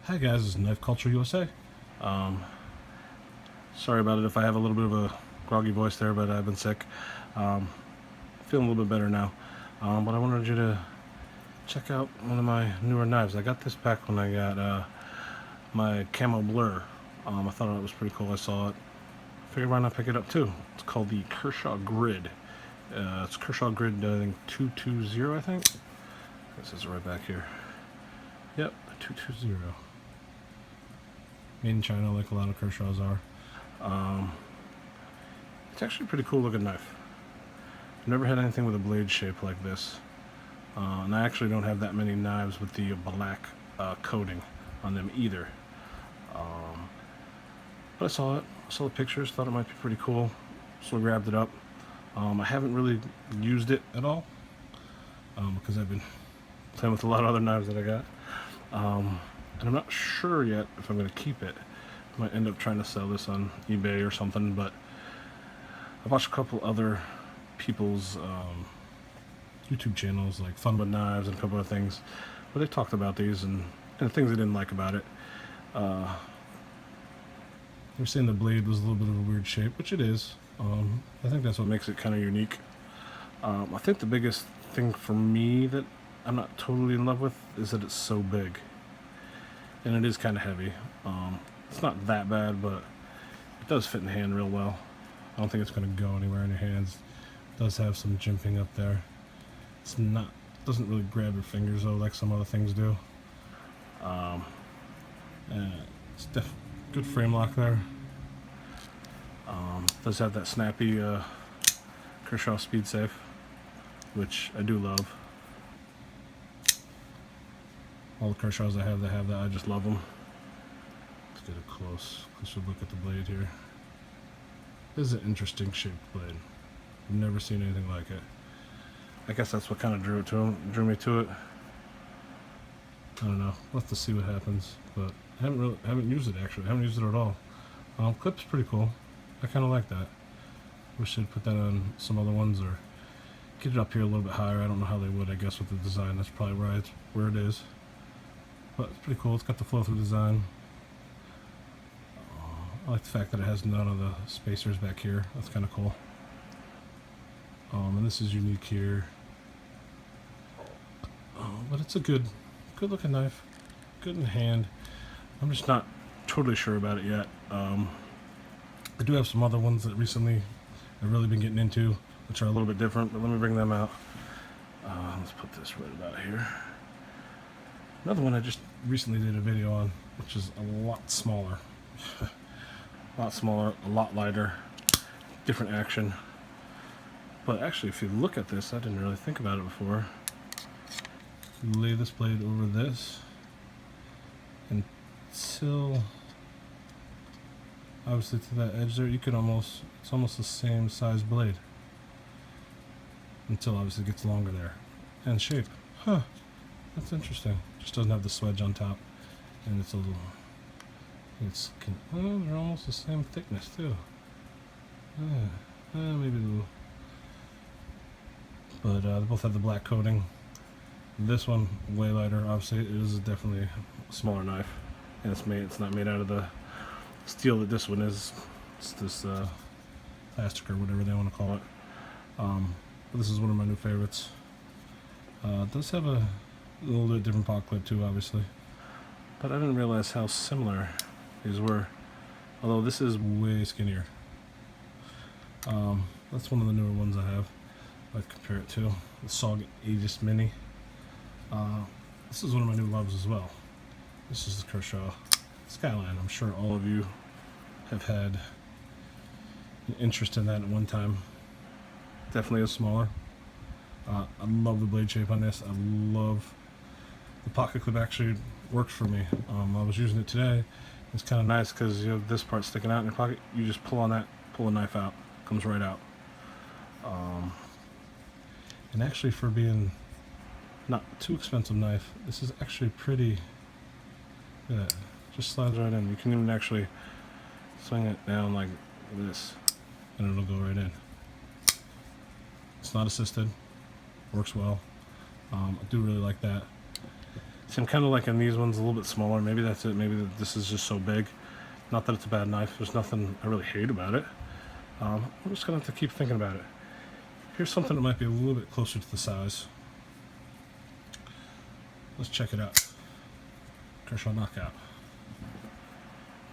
Hi guys, this is Knife Culture USA. Sorry about it if I have a little bit of a groggy voice there, but I've been sick. Feeling a little bit better now. But I wanted you to check out one of my newer knives. I got this back when I got my Camo Blur. I thought it was pretty cool. I saw it. Figured why not pick it up too. It's called the Kershaw Grid. It's Kershaw Grid, I think 220, I think. This is right back here. Yep, 220. Made in China, like a lot of Kershaws are. It's actually a pretty cool looking knife. I've never had anything with a blade shape like this. And I actually don't have that many knives with the black coating on them either. But I saw it, saw the pictures, thought it might be pretty cool, so I grabbed it up. I haven't really used it at all because I've been playing with a lot of other knives that I got. And I'm not sure yet if I'm going to keep it. I might end up trying to sell this on eBay or something, but I've watched a couple other people's YouTube channels like Fun with Knives and a couple of things where they talked about these and the things they didn't like about it. They were saying the blade was a little bit of a weird shape, which it is. I think that's what makes it kind of unique. I think the biggest thing for me that I'm not totally in love with is that it's so big. And it is kind of heavy. It's not that bad, but it does fit in the hand real well. I don't think it's going to go anywhere in your hands. It does have some jimping up there. It's not, doesn't really grab your fingers though like some other things do. It's good frame lock there. Does have that snappy Kershaw speed safe, which I do love. All the Kershaws I have, they have that. I just love them. Let's get a closer look at the blade here. This is an interesting shaped blade. I've never seen anything like it. I guess that's what kind of drew me to it. I don't know. We'll have to see what happens. But I haven't used it actually. I haven't used it at all. Clip's pretty cool. I kind of like that. Wish they'd put that on some other ones or get it up here a little bit higher. I don't know how they would. I guess with the design, that's probably where it is. But it's pretty cool. It's got the flow-through design. I like the fact that it has none of the spacers back here. That's kind of cool. And this is unique here. But it's a good looking knife. Good in hand. I'm just not totally sure about it yet. I do have some other ones that recently I've really been getting into, which are a little bit different, but let me bring them out. Let's put this right about here. Another one I just recently did a video on, which is a lot smaller. A lot smaller, a lot lighter, different action. But actually, if you look at this, I didn't really think about it before. You lay this blade over this until, obviously to that edge there, you could it's almost the same size blade. Until obviously it gets longer there. And shape. Huh. That's interesting. Just doesn't have the swedge on top. And it's a little, they're almost the same thickness too. Maybe a little. But they both have the black coating. This one, way lighter. Obviously, it is definitely a smaller knife. And it's not made out of the steel that this one is. It's this plastic or whatever they want to call it. But this is one of my new favorites. It does have a little bit different pot clip too, obviously. But I didn't realize how similar these were. Although this is way skinnier. That's one of the newer ones I have. I'd compare it to the Saug Aegis Mini. This is one of my new loves as well. This is the Kershaw Skyline. I'm sure all of you have had an interest in that at one time. Definitely is smaller. I love the blade shape on this. I love the pocket clip. Actually works for me. I was using it today. It's kind of nice because you have this part sticking out in your pocket. You just pull on that, pull the knife out, comes right out. And actually, for being not too expensive knife, this is actually pretty. Look at that. Just slides right in. You can even actually swing it down like this, and it'll go right in. It's not assisted. Works well. I do really like that. See, I'm kind of liking these ones a little bit smaller. Maybe that's it. Maybe this is just so big. Not that it's a bad knife. There's nothing I really hate about it. I'm just going to have to keep thinking about it. Here's something that might be a little bit closer to the size. Let's check it out. Kershaw Knockout.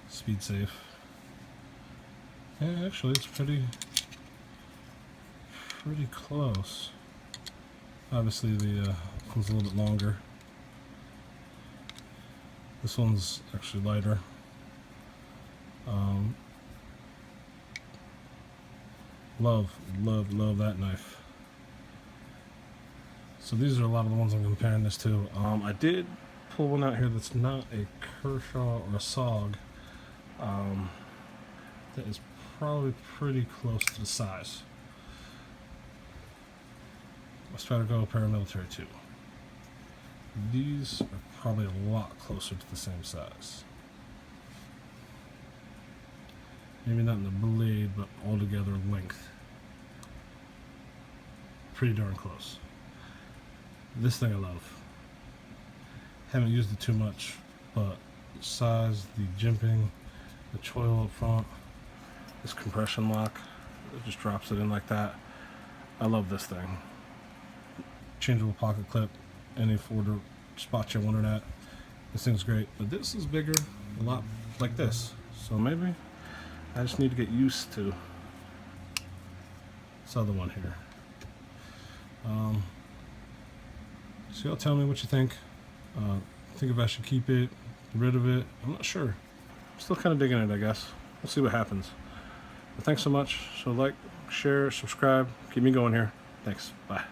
Speed safe. Yeah, actually, it's pretty close. Obviously, the one's a little bit longer. This one's actually lighter. Love that knife. So these are a lot of the ones I'm comparing this to. I did pull one out here that's not a Kershaw or a SOG. That is probably pretty close to the size. Let's try to go paramilitary too. These are probably a lot closer to the same size. Maybe not in the blade, but altogether length. Pretty darn close. This thing I love. Haven't used it too much, but the size, the jimping, the choil up front, this compression lock, it just drops it in like that. I love this thing. Changeable pocket clip, any folder spot you're wondering at. This thing's great, but this is bigger, a lot like this. So maybe I just need to get used to this other one here. So y'all tell me what you think. Think if I should keep it, get rid of it. I'm not sure. I'm still kind of digging it, I guess. We'll see what happens. But thanks so much. So like, share, subscribe. Keep me going here. Thanks. Bye.